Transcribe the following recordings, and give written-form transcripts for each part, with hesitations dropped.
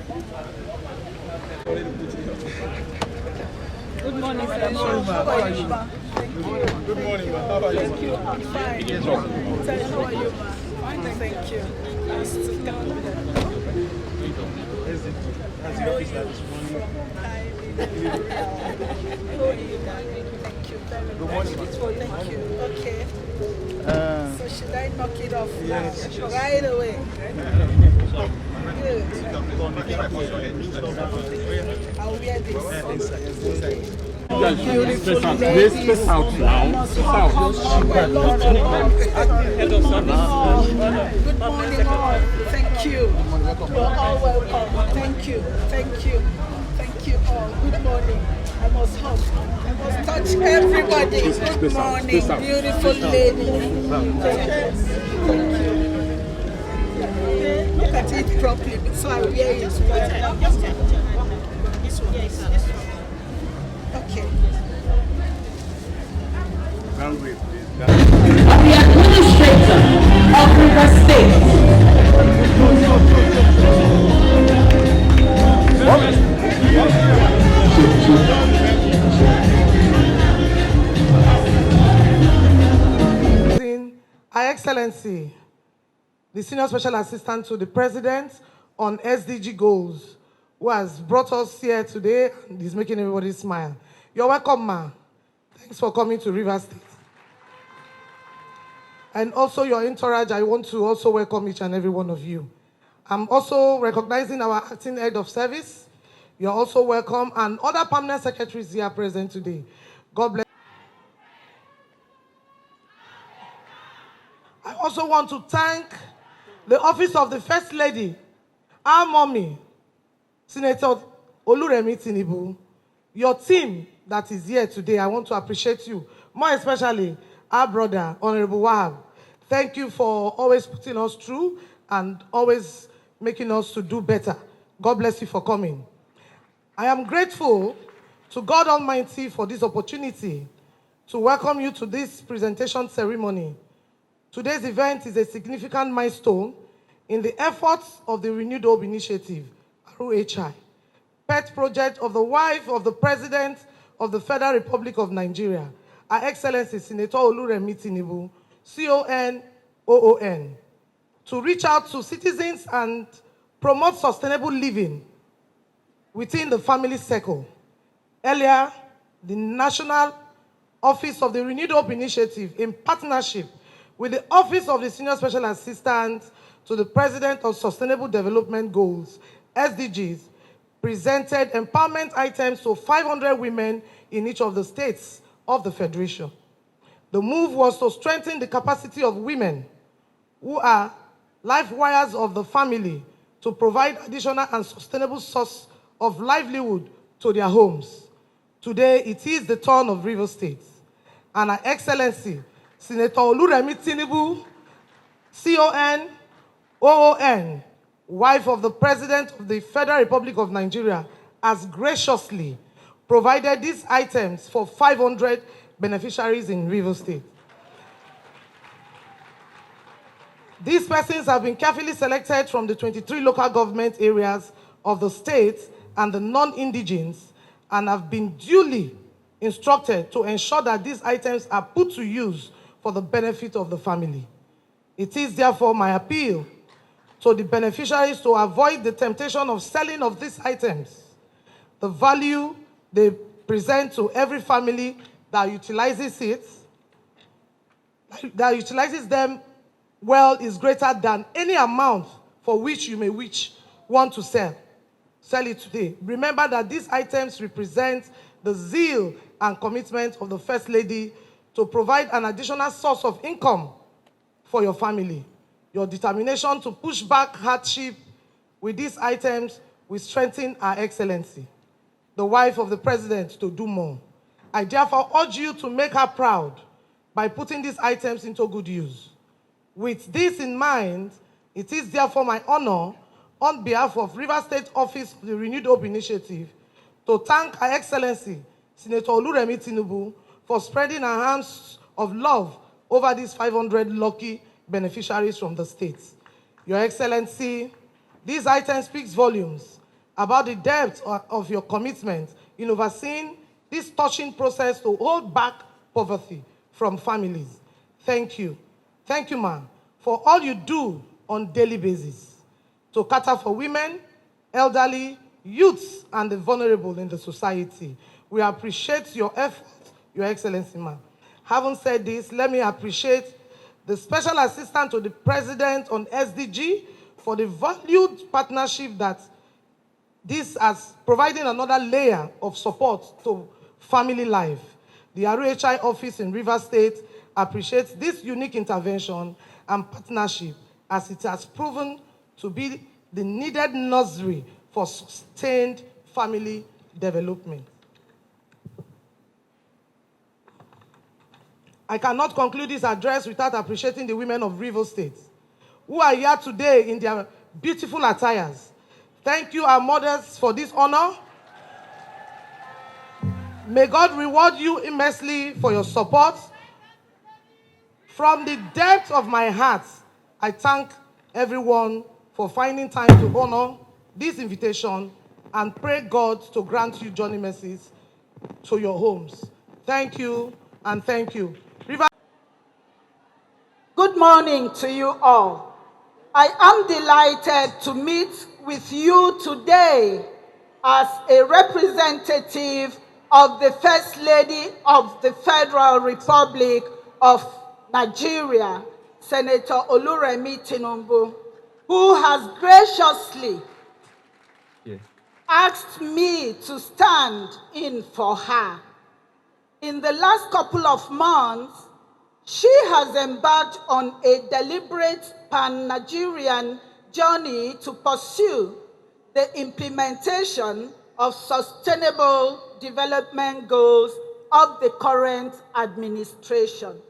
Good morning, sir. How are you, ma? Good morning, ma. How are you? Thank you. I'm fine. Yes, How are you, ma? Fine, thank you. Nice to come. How's the office like this morning? Thank you very much. Good morning, ma. Thank you. Okay. So should I knock it off now? Right away. Good. I'll wear this. Beautiful lady. Space out now. Space out. Good morning, all. Thank you. You're all welcome. Thank you. Thank you. Thank you all. Good morning. I must hug. I must touch everybody. Good morning, beautiful lady. Thank you. Look at it properly, so I wear it well. Okay. The administrator of River State. Her Excellency, the Senior Special Assistant to the President on SDG goals, who has brought us here today and is making everybody smile. You're welcome, ma. Thanks for coming to River State. And also your entourage, I want to also welcome each and every one of you. I'm also recognizing our acting head of service. You're also welcome, and other permanent secretaries here present today. God bless. I also want to thank the Office of the First Lady, our mommy, Senator Oluremi Tinubu. Your team that is here today, I want to appreciate you, more especially our brother, Honorable Wahab. Thank you for always putting us through and always making us to do better. God bless you for coming. I am grateful to God Almighty for this opportunity to welcome you to this presentation ceremony. Today's event is a significant milestone in the efforts of the Renewed Hope Initiative, ROHI, pet project of the wife of the President of the Federal Republic of Nigeria, Her Excellency Senator Oluremi Tinubu, CON-OON, to reach out to citizens and promote sustainable living within the family circle. Earlier, the National Office of the Renewed Hope Initiative, in partnership with the Office of the Senior Special Assistant to the President of Sustainable Development Goals, SDGs, presented empowerment items to 500 women in each of the states of the Federation. The move was to strengthen the capacity of women who are life wires of the family to provide additional and sustainable source of livelihood to their homes. Today, it is the turn of River State, and Her Excellency Senator Oluremi Tinubu, CON-OON, wife of the President of the Federal Republic of Nigeria, has graciously provided these items for 500 beneficiaries in River State. These persons have been carefully selected from the 23 local government areas of the state and the non-indigens, and have been duly instructed to ensure that these items are put to use for the benefit of the family. It is therefore my appeal to the beneficiaries to avoid the temptation of selling of these items. The value they present to every family that utilizes them well is greater than any amount for which you may want to sell it today. Remember that these items represent the zeal and commitment of the First Lady to provide an additional source of income for your family. Your determination to push back hardship with these items will strengthen Her Excellency, the wife of the President, to do more. I therefore urge you to make her proud by putting these items into good use. With this in mind, it is therefore my honor, on behalf of River State Office of the Renewed Hope Initiative, to thank Her Excellency Senator Oluremi Tinubu for spreading her hands of love over these 500 lucky beneficiaries from the states. Your Excellency, these items speak volumes about the depth of your commitment in overseeing this touching process to hold back poverty from families. Thank you. Thank you, ma'am, for all you do on a daily basis to cater for women, elderly, youths, and the vulnerable in the society. We appreciate your efforts, Your Excellency, ma'am. Having said this, let me appreciate the Special Assistant to the President on SDG for the valued partnership that this has providing another layer of support to family life. The ROHI office in Rivers State appreciates this unique intervention and partnership as it has proven to be the needed nursery for sustained family development. I cannot conclude this address without appreciating the women of Rivers State, who are here today in their beautiful attires. Thank you, our mothers, for this honor. May God reward you immensely for your support. From the depth of my heart, I thank everyone for finding time to honor this invitation and pray God to grant you journey mercies to your homes. Thank you and thank you. Good morning to you all. I am delighted to meet with you today as a representative of the First Lady of the Federal Republic of Nigeria, Senator Oluremi Tinubu, who has graciously asked me to stand in for her. In the last couple of months, she has embarked on a deliberate pan-Nigerian journey to pursue the implementation of sustainable development goals of the current administration.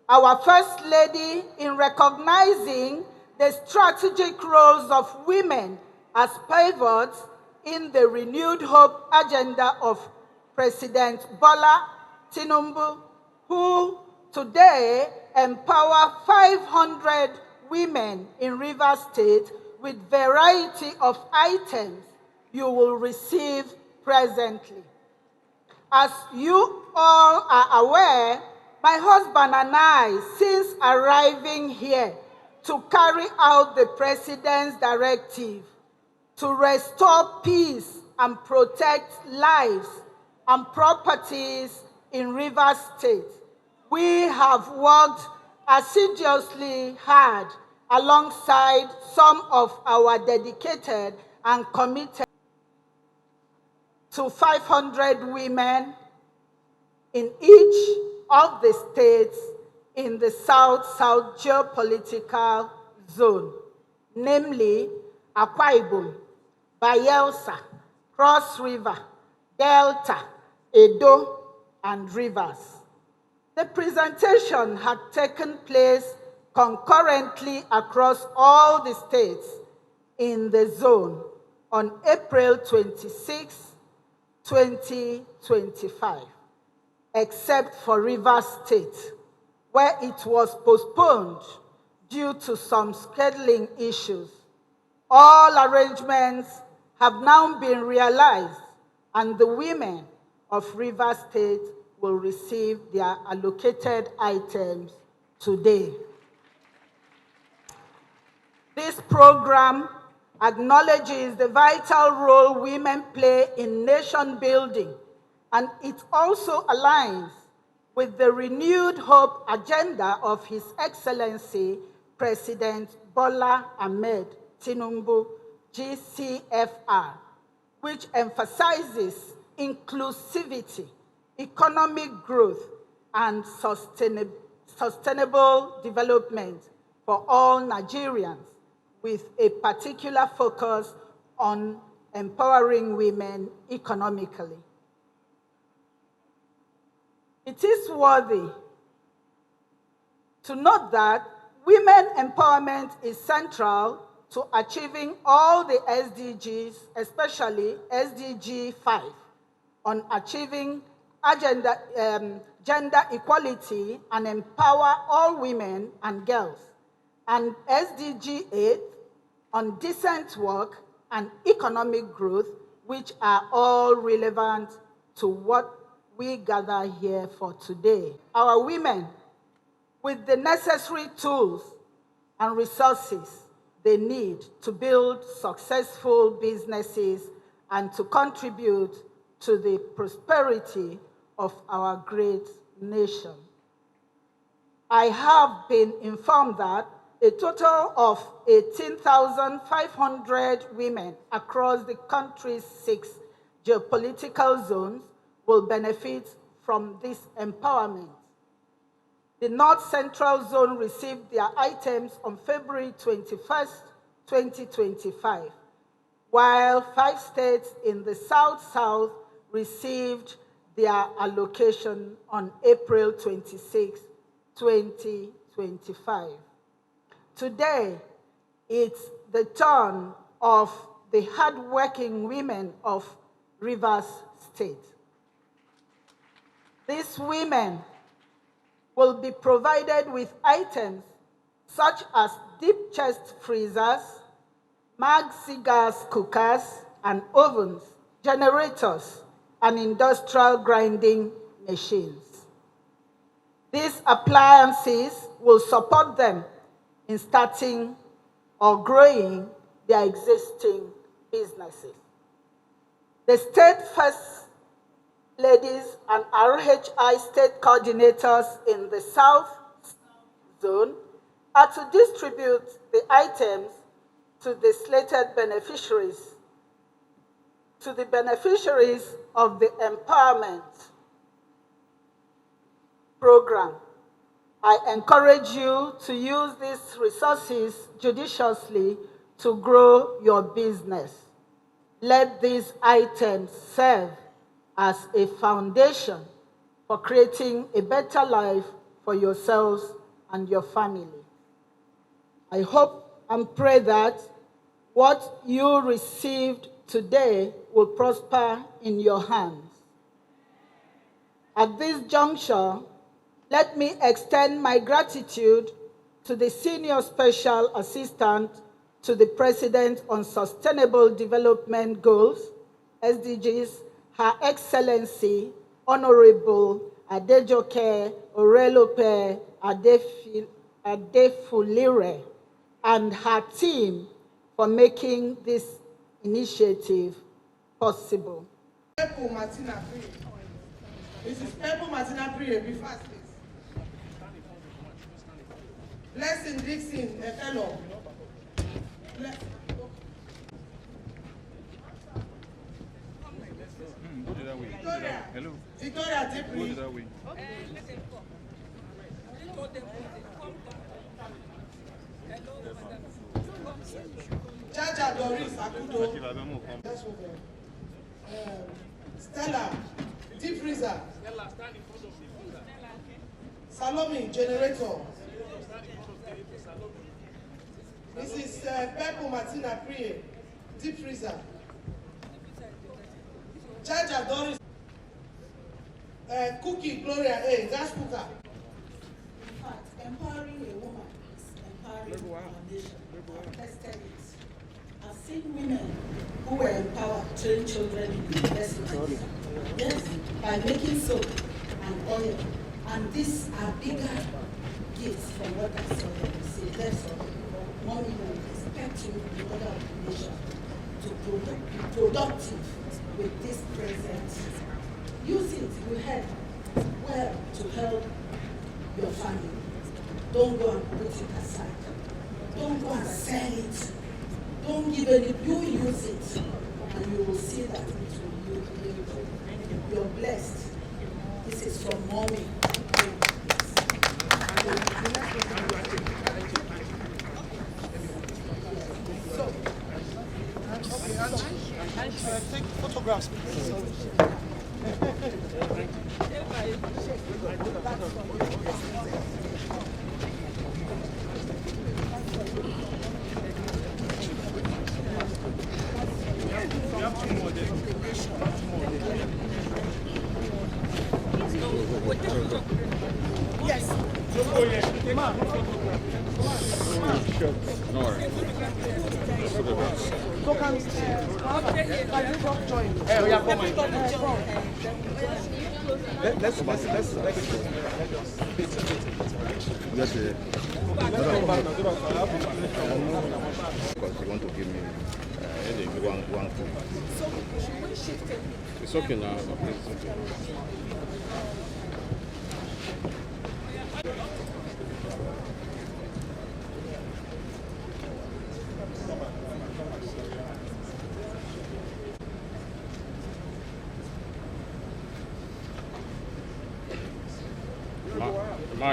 Our First Lady, in recognizing the strategic roles of women as pivots in the renewed hope agenda of President Bola Tinubu, who today empower 500 women in Rivers State with variety of items you will receive presently. As you all are aware, my husband and I, since arriving here to carry out the President's directive to restore peace and protect lives and properties in Rivers State, we have worked assiduously hard alongside some of our dedicated and committed to 500 women in each of the states in the South-South geopolitical zone, namely Akwa-Ibom, Bayelsa, Cross River, Delta, Edo, and Rivers. The presentation had taken place concurrently across all the states in the zone on April 26, 2025, except for Rivers State, where it was postponed due to some scheduling issues. All arrangements have now been realized, and the women of Rivers State will receive their allocated items today. This program acknowledges the vital role women play in nation building, and it also aligns with the renewed hope agenda of His Excellency President Bola Ahmed Tinubu, GCFR, which emphasizes inclusivity, economic growth, and sustainable development for all Nigerians, with a particular focus on empowering women economically. It is worthy to note that women empowerment is central to achieving all the SDGs, especially SDG 5, on achieving gender equality and empower all women and girls, and SDG 8 on decent work and economic growth, which are all relevant to what we gather here for today. Our women, with the necessary tools and resources they need to build successful businesses and to contribute to the prosperity of our great nation. I have been informed that a total of 18,500 women across the country's 6 geopolitical zones will benefit from this empowerment. The North Central Zone received their items on February 21st, 2025, while 5 states in the South-South received their allocation on April 26, 2025. Today, it's the turn of the hardworking women of Rivers State. These women will be provided with items such as deep chest freezers, maxi gas cookers and ovens, generators, and industrial grinding machines. These appliances will support them in starting or growing their existing businesses. The state first ladies and RHI state coordinators in the South Zone are to distribute the items to the slated beneficiaries, of the empowerment program. I encourage you to use these resources judiciously to grow your business. Let these items serve as a foundation for creating a better life for yourselves and your family. I hope and pray that what you received today will prosper in your hands. At this juncture, let me extend my gratitude to the Senior Special Assistant to the President on Sustainable Development Goals, SDGs, Her Excellency, Honorable Adejoke Orelope Adefulire, and her team for making this initiative possible. Mrs. Pepper Martina Priye, be fast, please. Blessing Dixon, a fellow. Victoria. Hello. Victoria, take please. Jaja Doris Akudo. Stella, deep freezer. Salome, generator. Mrs. Pepper Martina Priye, deep freezer. Jaja Doris. Cookie Gloria A, gas cooker. In fact, empowering a woman is empowering a foundation. I've tested it. I've seen women who were empowered train children in universities. Yes, by making soap and oil. And these are bigger gifts from what I saw them. Say, therefore, mommy will expect you in other organizations to be productive with this present. Use it, you help well to help your family. Don't go and put it aside. Don't go and sell it. Don't give any, you use it, and you will see that it will yield you. You're blessed. This is from mommy. Take photographs, please. Yes. No. So can you just join? Because you want to give me one food. It's okay now. It's okay.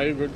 Are you good?